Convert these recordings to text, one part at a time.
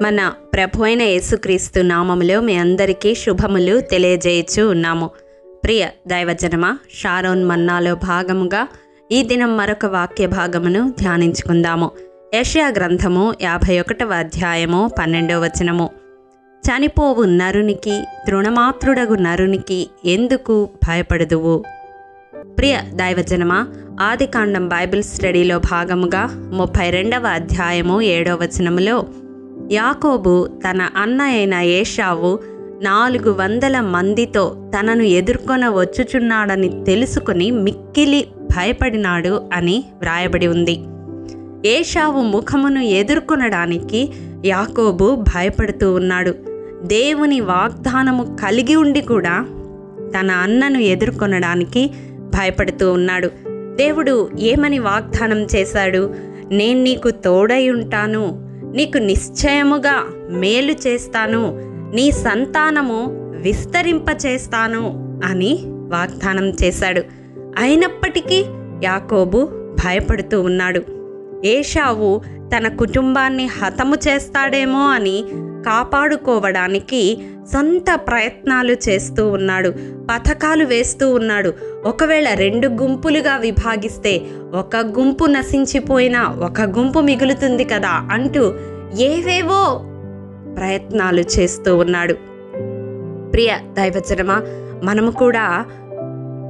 మన ప్రభు అయిన యేసుక్రీస్తు నామములో మీ అందరికీ శుభములు తెలియజేయచ్చు ఉన్నాము. ప్రియ దైవజనమా, షారోన్ మన్నాలో భాగముగా ఈ దినం మరొక వాక్య భాగమును ధ్యానించుకుందాము. యెషయా గ్రంథము 51వ అధ్యాయము 12వ వచనము. చనిపోవు నరునికి, తృణమాత్రుడగు నరునికి ఎందుకు భయపడదువు? ప్రియ దైవజనమా, ఆదికాండం బైబిల్ స్టడీలో భాగముగా 32వ అధ్యాయము 7వ వచనములో యాకోబు తన అన్న అయిన ఏశావు 400 మందితో తనను ఎదుర్కొన వచ్చుచున్నాడని తెలుసుకుని మిక్కిలి భయపడినాడు అని వ్రాయబడి ఉంది. ఏశావు ముఖమును ఎదుర్కొనడానికి యాకోబు భయపడుతూ ఉన్నాడు. దేవుని వాగ్దానము కలిగి ఉండి కూడా తన అన్నను ఎదుర్కొనడానికి భయపడుతూ ఉన్నాడు. దేవుడు ఏమని వాగ్దానం చేశాడు? నేను నీకు తోడై ఉంటాను, నీకు నిశ్చయముగా మేలు చేస్తాను, నీ సంతానము విస్తరింపచేస్తాను అని వాగ్దానం చేశాడు. అయినప్పటికీ యాకోబు భయపడుతూ ఉన్నాడు. ఏశావు తన కుటుంబాన్ని హతము చేస్తాడేమో అని కాపాడుకోవడానికి సొంత ప్రయత్నాలు చేస్తూ ఉన్నాడు, పథకాలు వేస్తూ ఉన్నాడు. ఒకవేళ 2 గుంపులుగా విభాగిస్తే ఒక గుంపు నశించిపోయినా ఒక గుంపు మిగులుతుంది కదా అంటూ ఏవేవో ప్రయత్నాలు చేస్తూ ఉన్నాడు. ప్రియ దైవజనమా, మనము కూడా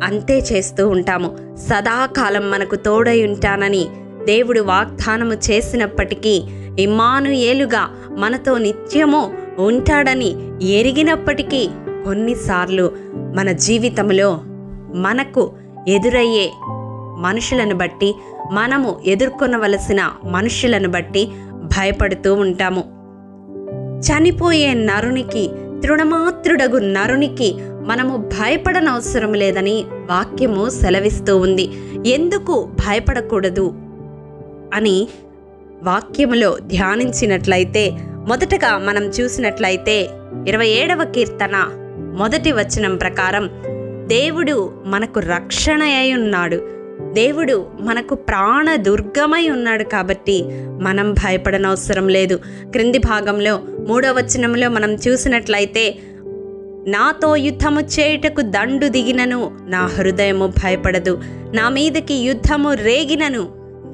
అంతే చేస్తూ ఉంటాము. సదాకాలం మనకు తోడై ఉంటానని దేవుడు వాగ్దానము చేసినప్పటికీ, ఇమ్మానుయేలుగా మనతో నిత్యము ఉంటాడని ఎరిగినప్పటికీ కొన్నిసార్లు మన జీవితంలో మనకు ఎదురయ్యే మనుషులను బట్టి, మనము ఎదుర్కొనవలసిన మనుషులను బట్టి భయపడుతూ ఉంటాము. చనిపోయే నరునికి, తృణమాత్రుడగు నరునికి మనము భయపడనవసరం లేదని వాక్యము సెలవిస్తూ ఉంది. ఎందుకు భయపడకూడదు అని వాక్యములో ధ్యానించినట్లయితే, మొదటగా మనం చూసినట్లయితే 27వ కీర్తన 1వ వచనం ప్రకారం దేవుడు మనకు రక్షణ అయి ఉన్నాడు, దేవుడు మనకు ప్రాణ దుర్గమై ఉన్నాడు కాబట్టి మనం భయపడనవసరం లేదు. క్రింది భాగంలో 3వ వచనంలో మనం చూసినట్లయితే, నాతో యుద్ధము చేయుటకు దండు దిగినను నా హృదయము భయపడదు, నా మీదకి యుద్ధము రేగినను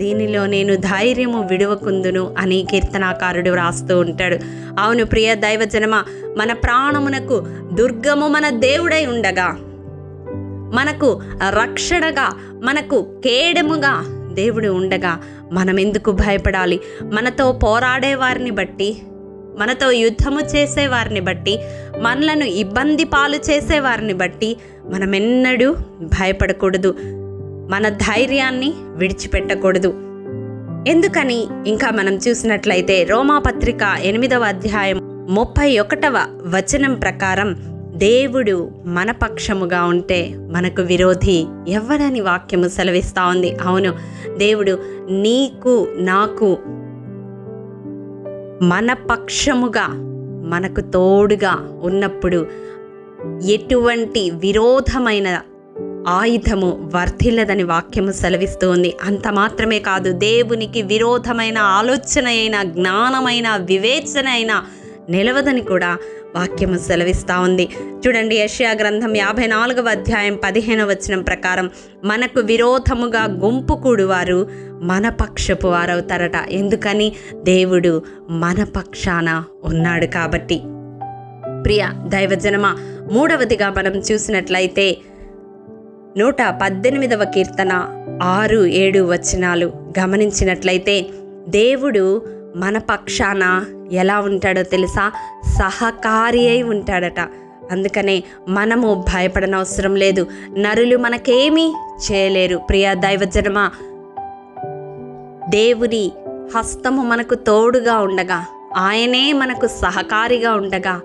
దీనిలో నేను ధైర్యము విడువకుందును అని కీర్తనాకారుడు వ్రాస్తూ ఉంటాడు. అవును ప్రియ దైవజనమ, మన ప్రాణమునకు దుర్గము మన దేవుడై ఉండగా, మనకు రక్షణగా, మనకు కేడముగా దేవుడు ఉండగా మనం ఎందుకు భయపడాలి? మనతో పోరాడే వారిని బట్టి, మనతో యుద్ధము చేసేవారిని బట్టి, మనలను ఇబ్బంది పాలు చేసేవారిని బట్టి మనమెన్నడూ భయపడకూడదు. మన ధైర్యాన్ని విడిచిపెట్టకూడదు. ఎందుకని ఇంకా మనం చూసినట్లయితే రోమాపత్రిక 8వ అధ్యాయం 31వ వచనం ప్రకారం దేవుడు మన పక్షముగా ఉంటే మనకు విరోధి ఎవడని వాక్యము సెలవిస్తూ ఉంది. అవును, దేవుడు నీకు నాకు మన పక్షముగా, మనకు తోడుగా ఉన్నప్పుడు ఎటువంటి విరోధమైన ఆయుధము వర్ధిల్లదని వాక్యము సెలవిస్తూ ఉంది. అంత మాత్రమే కాదు, దేవునికి విరోధమైన ఆలోచన అయినా, జ్ఞానమైన, వివేచన అయినా నిలవదని కూడా వాక్యము సెలవిస్తూ ఉంది. చూడండి, యెషయా గ్రంథం 54వ అధ్యాయం 15వ వచనం ప్రకారం మనకు విరోధముగా గుంపు కూడువారు మన పక్షపు వారవుతారట. ఎందుకని? దేవుడు మన పక్షాన ఉన్నాడు కాబట్టి. ప్రియ దైవజనమ, 3వదిగా మనం చూసినట్లయితే 118వ కీర్తన 6-7 వచనాలు గమనించినట్లయితే, దేవుడు మన పక్షాన ఎలా ఉంటాడో తెలుసా? సహకారి అయి ఉంటాడట. అందుకనే మనము భయపడనవసరం లేదు. నరులు మనకేమీ చేయలేరు. ప్రియ దైవజనమా, దేవుని హస్తము మనకు తోడుగా ఉండగా, ఆయనే మనకు సహకారిగా ఉండగా,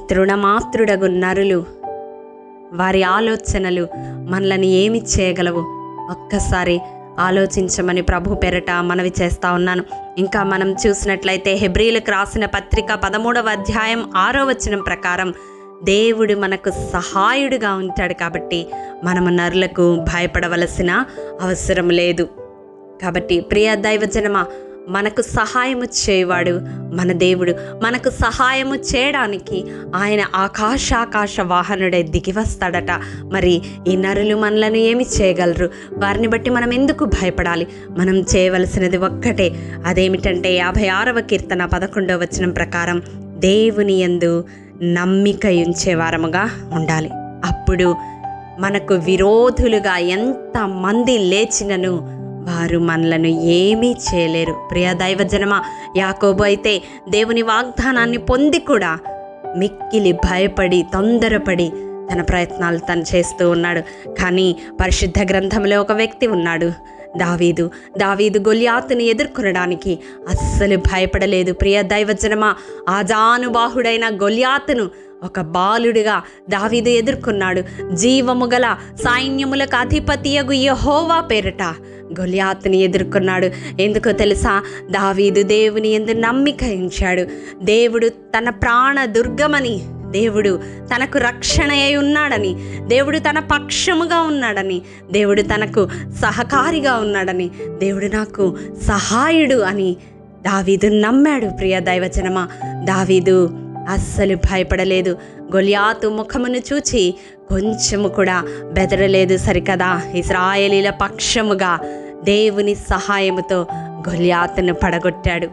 తృణమాత్రుడగు నరులు, వారి ఆలోచనలు మనల్ని ఏమి చేయగలవు? ఒక్కసారి ఆలోచించమని ప్రభు పేరట మనవి చేస్తూ ఉన్నాను. ఇంకా మనం చూసినట్లయితే హెబ్రీలకు రాసిన పత్రిక 13వ అధ్యాయం 6వ వచనం ప్రకారం దేవుడు మనకు సహాయుడిగా ఉంటాడు కాబట్టి మనము నరులకు భయపడవలసిన అవసరం లేదు. కాబట్టి ప్రియ దైవజనమా, మనకు సహాయము చేయవాడు మన దేవుడు. మనకు సహాయము చేయడానికి ఆయన ఆకాశ వాహనుడే దిగి వస్తాడట. మరి ఈ నరులు మనలను ఏమి చేయగలరు? వారిని బట్టి మనం ఎందుకు భయపడాలి? మనం చేయవలసినది ఒక్కటే, అదేమిటంటే 56వ కీర్తన 11వ వచనం ప్రకారం దేవుని యందు నమ్మిక ఉంచేవారముగా ఉండాలి. అప్పుడు మనకు విరోధులుగా ఎంతమంది లేచినను వారు మనలను ఏమీ చేయలేరు. ప్రియ దైవజనమా, యాకోబు అయితే దేవుని వాగ్దానాన్ని పొంది కూడా మిక్కిలి భయపడి తొందరపడి తన ప్రయత్నాలు తను చేస్తూ ఉన్నాడు. కానీ పరిశుద్ధ గ్రంథంలో ఒక వ్యక్తి ఉన్నాడు, దావీదు గొల్యాతుని ఎదుర్కొనడానికి అస్సలు భయపడలేదు. ప్రియ దైవజనమా, ఆజానుబాహుడైన గొల్యాతును ఒక బాలుడిగా దావీదు ఎదుర్కొన్నాడు. జీవము గల సైన్యములకు అధిపతియగు యెహోవా పేరిట గొల్యాతుని ఎదుర్కొన్నాడు. ఎందుకో తెలుసా? దావీదు దేవుని యందు నమ్మిక ఉంచాడు. దేవుడు తన ప్రాణ దుర్గమని, దేవుడు తనకు రక్షణ అయి ఉన్నాడని, దేవుడు తన పక్షముగా ఉన్నాడని, దేవుడు తనకు సహకారిగా ఉన్నాడని, దేవుడు నాకు సహాయుడు అని దావీదు నమ్మాడు. ప్రియ దైవజనమా, దావీదు అస్సలు భయపడలేదు. గొల్యాతు ముఖమును చూచి కొంచెము కూడా బెదరలేదు. సరికదా, ఇశ్రాయేలీల పక్షముగా దేవుని సహాయముతో గొల్యాతును పడగొట్టాడు.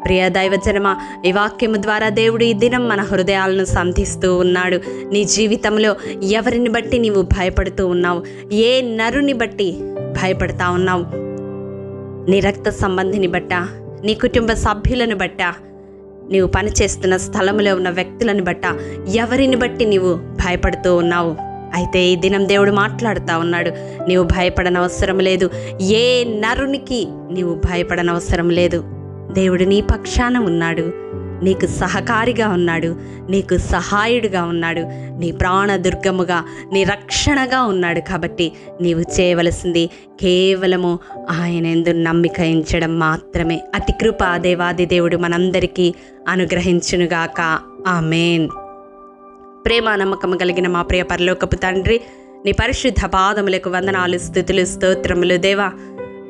ప్రియ దైవజనమా, ఈ వాక్యము ద్వారా దేవుడు ఈ దినం మన హృదయాలను సంధిస్తూ ఉన్నాడు. నీ జీవితంలో ఎవరిని బట్టి నీవు భయపడుతూ ఉన్నావు? ఏ నరుని బట్టి భయపడతా ఉన్నావు? నీ రక్త సంబంధిని బట్టా? నీ కుటుంబ సభ్యులను బట్టా? నీవు పనిచేస్తున్న స్థలంలో ఉన్న వ్యక్తులను బట్టా? ఎవరిని బట్టి నీవు భయపడుతూ ఉన్నావు? అయితే ఈ దినం దేవుడు మాట్లాడుతూ ఉన్నాడు, నీవు భయపడనవసరం లేదు. ఏ నరునికి నీవు భయపడనవసరం లేదు. దేవుడు నీ పక్షాన ఉన్నాడు, నీకు సహకారిగా ఉన్నాడు, నీకు సహాయుడిగా ఉన్నాడు, నీ ప్రాణదుర్గముగా, నీ రక్షణగా ఉన్నాడు. కాబట్టి నీవు చేయవలసింది కేవలము ఆయన యందు నమ్మిక ఉంచడం మాత్రమే. అతి కృప దేవాది దేవుడు మనందరికీ అనుగ్రహించునుగాక. ఆమేన్. ప్రేమ నమ్మకము కలిగిన మా ప్రియ పరలోకపు తండ్రి, నీ పరిశుద్ధ పాదములకు వందనాలు, స్తుతులు, స్తోత్రములు. దేవా,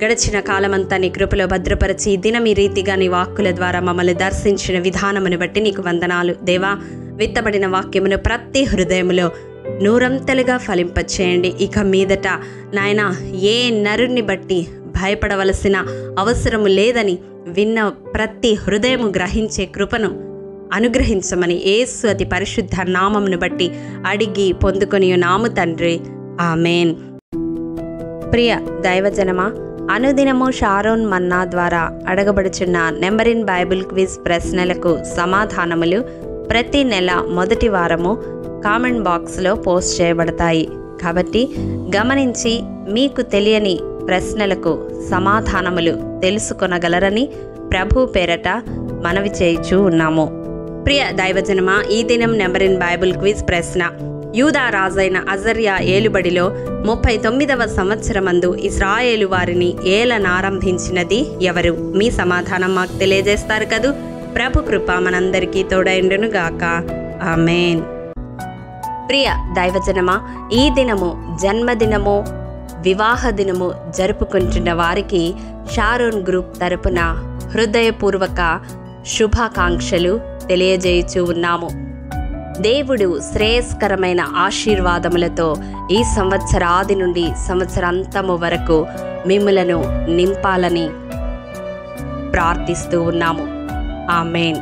గడిచిన కాలమంతా నీ కృపలో భద్రపరిచి దినం ఈ రీతిగా నీ వాక్కుల ద్వారా మమ్మల్ని దర్శించిన విధానమును బట్టి నీకు వందనాలు. దేవా, విత్తబడిన వాక్యమును ప్రతి హృదయములో నూరంతలుగా ఫలింపచేయండి. ఇక మీదట నాయన ఏ నరుని బట్టి భయపడవలసిన అవసరము లేదని విన్న ప్రతి హృదయము గ్రహించే కృపను అనుగ్రహించమని యేసు అతి పరిశుద్ధ నామమును బట్టి అడిగి పొందుకొని నాము తండ్రి. ఆమేన్. ప్రియ దైవజనమా, అనుదినము షారోన్ మన్నా ద్వారా అడగబడుచున్న నెంబర్ ఇన్ బైబిల్ క్విజ్ ప్రశ్నలకు సమాధానములు ప్రతి నెల మొదటి వారము కామెంట్ బాక్స్లో పోస్ట్ చేయబడతాయి. కాబట్టి గమనించి మీకు తెలియని ప్రశ్నలకు సమాధానములు తెలుసుకొనగలరని ప్రభు పేరట మనవి చేయుచూ ఉన్నాము. ప్రియ దైవజనమా, ఈ దినం నెంబర్ ఇన్ బైబిల్ క్విజ్ ప్రశ్న: యూదా రాజైన అజర్యా ఏలుబడిలో 39వ సంవత్సరమందు ఇశ్రాయేలు వారిని ఏలనారంభించినది ఎవరు? మీ సమాధానం మాకు తెలియజేస్తారు కదూ. ప్రభు కృప మనందరికీ తోడైండును గాక. ఆమేన్. ప్రియ దైవజనమా, ఈ దినము జన్మదినము, వివాహ దినము జరుపుకుంటున్న వారికి షారోన్ గ్రూప్ తరపున హృదయపూర్వక శుభాకాంక్షలు తెలియజేయుచూ ఉన్నాము. దేవుడు శ్రేయస్కరమైన ఆశీర్వాదములతో ఈ సంవత్సరాది నుండి సంవత్సరాంతము వరకు మిమ్ములను నింపాలని ప్రార్థిస్తూ ఉన్నాము. ఆమేన్.